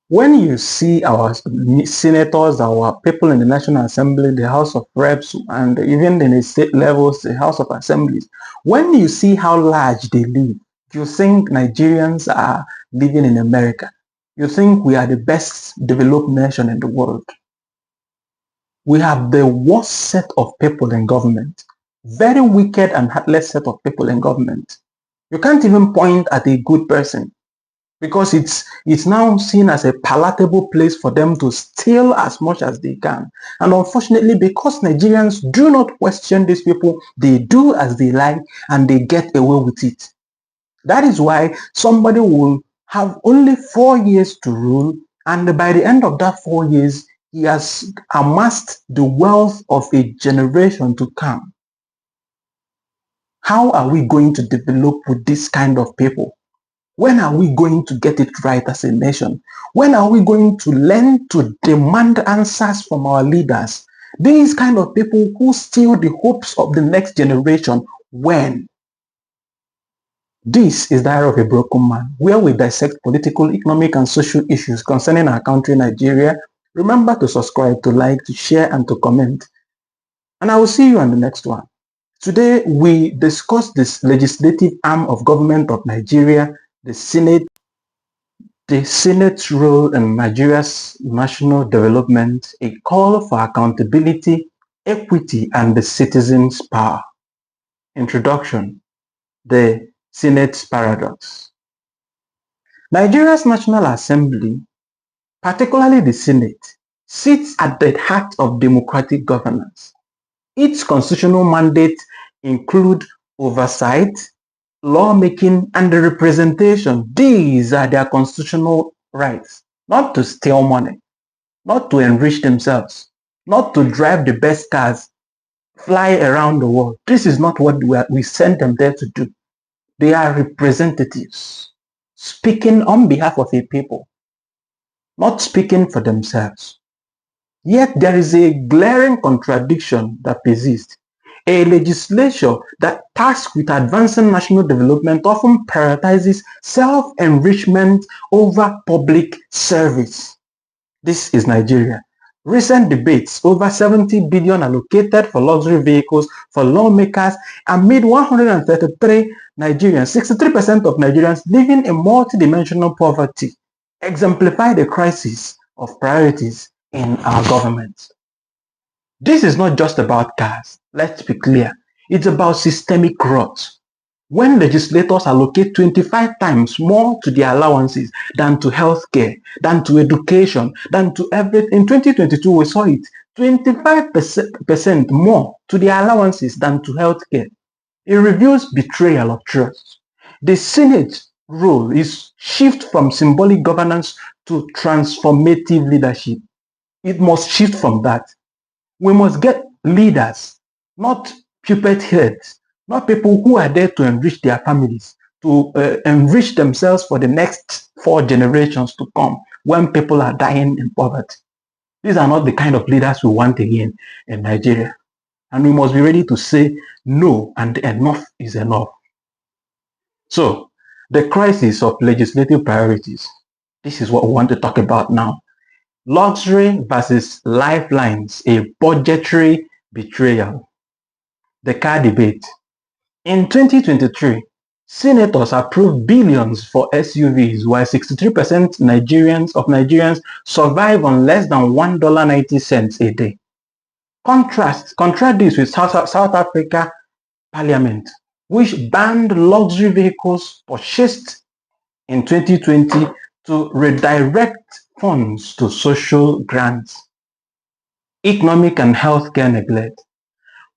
When you see our senators, our people in the National Assembly, the House of Reps, and even in the state levels, the House of Assemblies, when you see how large they live, you think Nigerians are living in America. You think we are the best developed nation in the world. We have the worst set of people in government. Very wicked and heartless set of people in government. You can't even point at a good person, because it's now seen as a palatable place for them to steal as much as they can. And unfortunately, because Nigerians do not question these people, they do as they like and they get away with it. That is why somebody will have only 4 years to rule, and by the end of that 4 years, he has amassed the wealth of a generation to come. How are we going to develop with this kind of people? When are we going to get it right as a nation? When are we going to learn to demand answers from our leaders? These kind of people who steal the hopes of the next generation. When? This is the Eye of a Broken Man, where we dissect political, economic, and social issues concerning our country, Nigeria. Remember to subscribe, to like, to share, and to comment. And I will see you on the next one. Today, we discuss this legislative arm of government of Nigeria, the Senate. The Senate's role in Nigeria's national development, a call for accountability, equity, and the citizens' power. Introduction: the Senate's paradox. Nigeria's National Assembly, particularly the Senate, sits at the heart of democratic governance. Its constitutional mandate include oversight, lawmaking, and the representation. These are their constitutional rights. Not to steal money, not to enrich themselves, not to drive the best cars, fly around the world. This is not what we sent them there to do. They are representatives, speaking on behalf of a people, not speaking for themselves. Yet there is a glaring contradiction that persists. A legislature that tasked with advancing national development often prioritizes self-enrichment over public service. This is Nigeria. Recent debates over 70 billion allocated for luxury vehicles for lawmakers amid 133 Nigerians, 63% of Nigerians living in multidimensional poverty, exemplify the crisis of priorities in our government. This is not just about cars, let's be clear. It's about systemic growth. When legislators allocate 25 times more to their allowances than to healthcare, than to education, than to everything, in 2022 we saw it, 25% more to their allowances than to healthcare. It reveals betrayal of trust. The Senate's role is shift from symbolic governance to transformative leadership. It must shift from that. We must get leaders, not puppet heads, not people who are there to enrich their families, to enrich themselves for the next 4 generations to come when people are dying in poverty. These are not the kind of leaders we want again in Nigeria. And we must be ready to say no, and enough is enough. So, the crisis of legislative priorities. This is what we want to talk about now. Luxury versus lifelines, a budgetary betrayal. The car debate. In 2023, senators approved billions for SUVs, while 63% of Nigerians survive on less than $1.90 a day. Contrast this with South Africa Parliament, which banned luxury vehicles purchased in 2020 to redirect funds to social grants. Economic and healthcare neglect.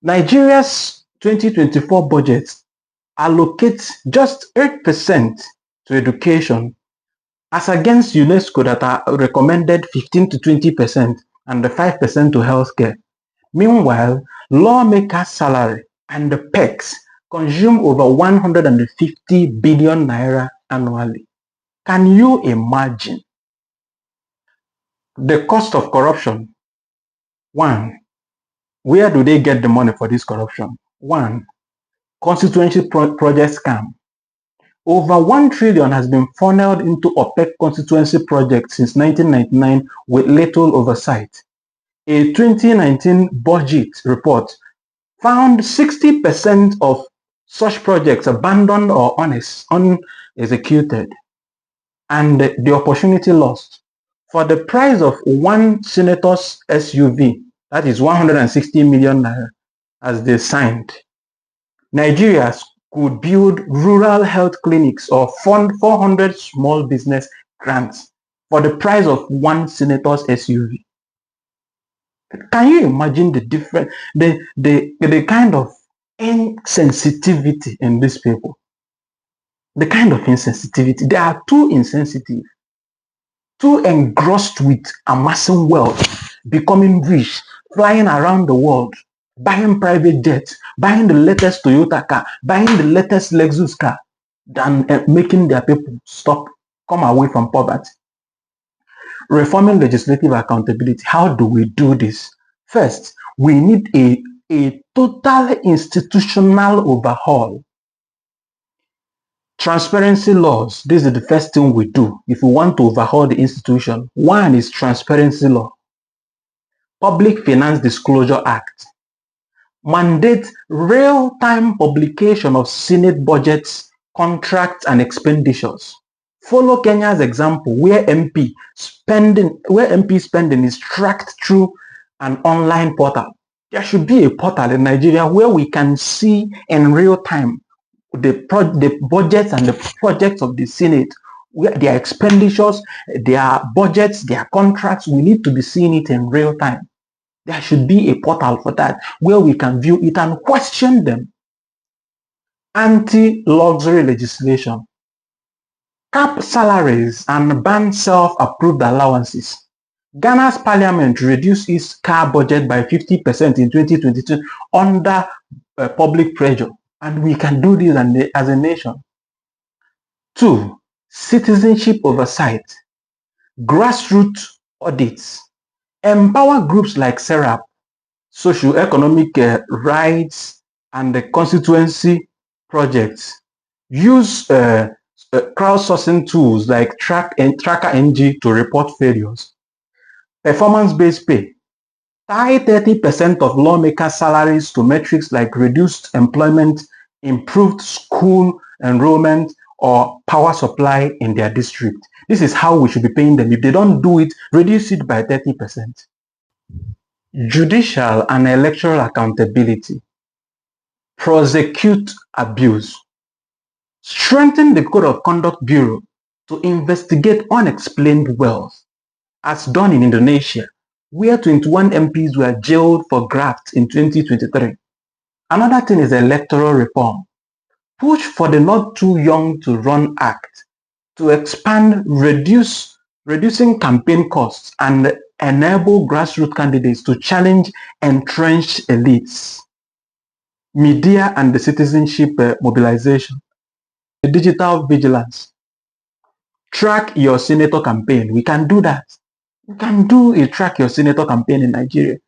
Nigeria's 2024 budget allocates just 8% to education, as against UNESCO that are recommended 15 to 20% and the 5% to healthcare. Meanwhile, lawmakers' salary and the perks consume over 150 billion naira annually. Can you imagine? The cost of corruption. 1. Where do they get the money for this corruption? 1. Constituency project scam. Over 1 trillion has been funneled into opaque constituency projects since 1999 with little oversight. A 2019 budget report found 60% of such projects abandoned or unexecuted, and the opportunity lost. For the price of one senator's SUV, that is 160 million naira, as they signed, Nigerians could build rural health clinics or fund 400 small business grants for the price of one senator's SUV. Can you imagine the kind of insensitivity in these people? The kind of insensitivity. They are too insensitive, too engrossed with amassing wealth, becoming rich, flying around the world, buying private jets, buying the latest Toyota car, buying the latest Lexus car, than making their people come away from poverty. Reforming legislative accountability. How do we do this? First, we need a total institutional overhaul. Transparency laws. This is the first thing we do if we want to overhaul the institution. One is transparency law. Public Finance Disclosure Act. Mandate real-time publication of Senate budgets, contracts, and expenditures. Follow Kenya's example where MP spending is tracked through an online portal. There should be a portal in Nigeria where we can see in real time the budgets and the projects of the Senate, where their expenditures, their budgets, their contracts. We need to be seeing it in real time. There should be a portal for that where we can view it and question them. Anti-luxury legislation. Cap salaries and ban self-approved allowances. Ghana's parliament reduced its car budget by 50% in 2022 under public pressure, and we can do this as a nation. 2. Citizenship oversight. Grassroots audits. Empower groups like SERAP, socio-economic rights, and the constituency projects. Use crowdsourcing tools like Tracker NG to report failures. Performance-based pay. Tie 30% of lawmakers' salaries to metrics like reduced employment, improved school enrollment, or power supply in their district. This is how we should be paying them. If they don't do it, reduce it by 30%. Judicial and electoral accountability. Prosecute abuse. Strengthen the Code of Conduct Bureau to investigate unexplained wealth, as done in Indonesia, where 21 MPs were jailed for graft in 2023. Another thing is electoral reform. Push for the Not Too Young to Run Act to expand, reducing campaign costs and enable grassroots candidates to challenge entrenched elites. Media and the citizenship mobilization. The digital vigilance. Track your senator campaign. We can do that. We can do a track your senator campaign in Nigeria.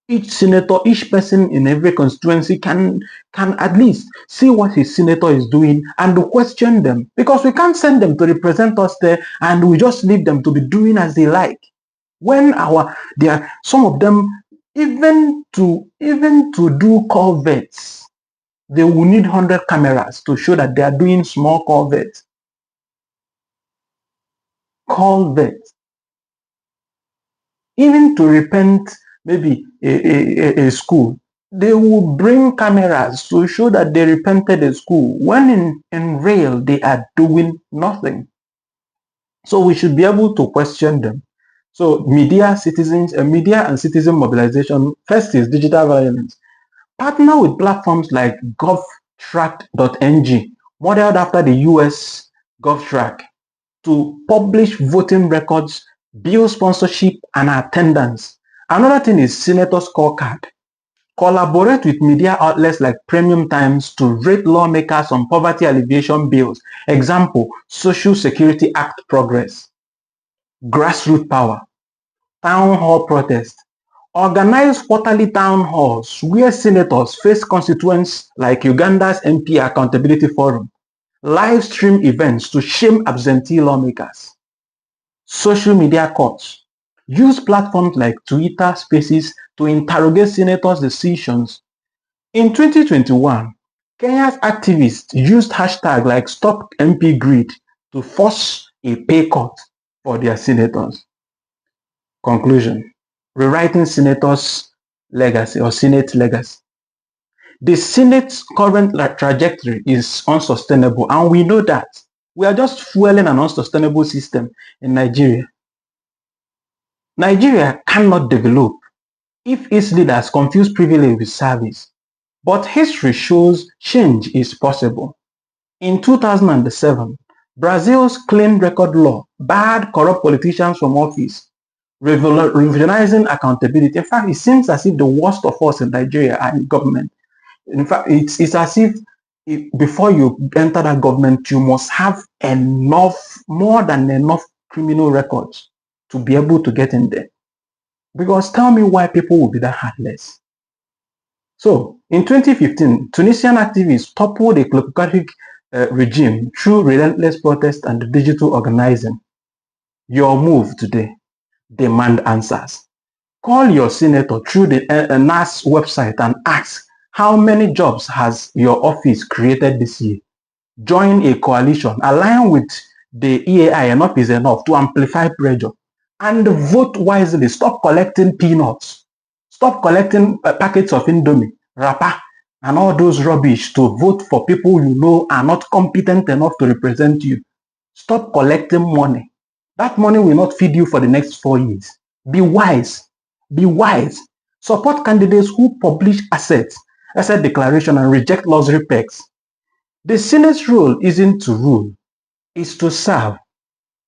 Each senator, each person in every constituency can at least see what his senator is doing and question them, because we can't send them to represent us there and we just leave them to be doing as they like. When some of them, even to do culverts, they will need 100 cameras to show that they are doing small culverts. Even to repaint maybe a school, they will bring cameras to show that they repented a school, when in real they are doing nothing. So we should be able to question them. So media and citizen mobilization. First is digital violence. Partner with platforms like govtrack.ng, modeled after the US GovTrack, to publish voting records, bill sponsorship, and attendance. Another thing is Senator Scorecard. Collaborate with media outlets like Premium Times to rate lawmakers on poverty alleviation bills. Example, Social Security Act progress. Grassroots power. Town hall protest. Organize quarterly town halls where senators face constituents like Uganda's MP Accountability Forum. live stream events to shame absentee lawmakers, social media courts, use platforms like Twitter Spaces to interrogate senators' decisions. In 2021, Kenya's activists used hashtags like Stop MP Greed to force a pay cut for their senators. Conclusion: rewriting senators' legacy or Senate legacy. The Senate's current trajectory is unsustainable, and we know that. We are just fueling an unsustainable system in Nigeria. Nigeria cannot develop if its leaders confuse privilege with service. But history shows change is possible. In 2007, Brazil's clean record law barred corrupt politicians from office, revolutionizing accountability. In fact, it seems as if the worst of us in Nigeria are in government. In fact, it's as if before you enter that government, you must have more than enough criminal records to be able to get in there. Because tell me why people will be that heartless. So, in 2015, Tunisian activists toppled a kleptocratic regime through relentless protest and digital organizing. Your move today: demand answers. Call your senator through the NAS website and ask, how many jobs has your office created this year? Join a coalition, align with the EAI, enough is enough, to amplify pressure, and vote wisely. Stop collecting peanuts. Stop collecting packets of Indomie, wrapper, and all those rubbish to vote for people you know are not competent enough to represent you. Stop collecting money. That money will not feed you for the next 4 years. Be wise. Be wise. Support candidates who publish asset declaration and reject luxury perks. The Senate's role isn't to rule, it's to serve.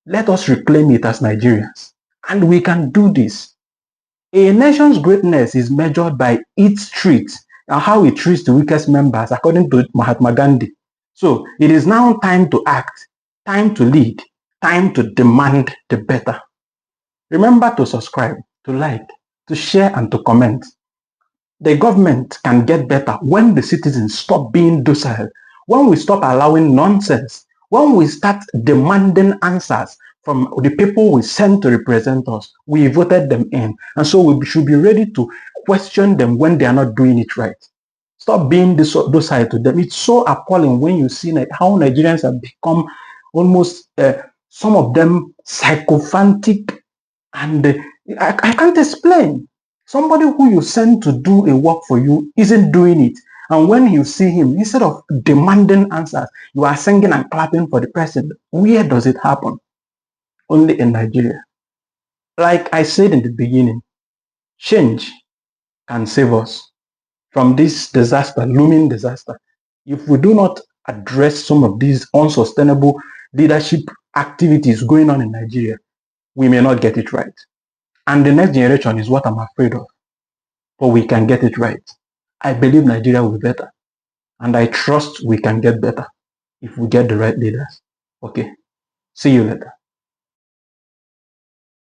Let us reclaim it as Nigerians. And we can do this. A nation's greatness is measured by its treats and how it treats the weakest members, according to Mahatma Gandhi. So it is now time to act, time to lead, time to demand the better. Remember to subscribe, to like, to share, and to comment. The government can get better when the citizens stop being docile, when we stop allowing nonsense, when we start demanding answers from the people we sent to represent us. We voted them in, and so we should be ready to question them when they are not doing it right. Stop being docile to them. It's so appalling when you see how Nigerians have become almost, some of them, sycophantic, and I can't explain. Somebody who you send to do a work for you isn't doing it. And when you see him, instead of demanding answers, you are singing and clapping for the person. Where does it happen? Only in Nigeria. Like I said in the beginning, change can save us from this disaster, looming disaster. If we do not address some of these unsustainable leadership activities going on in Nigeria, we may not get it right. And the next generation is what I'm afraid of. But we can get it right. I believe Nigeria will be better. And I trust we can get better if we get the right leaders. Okay. See you later.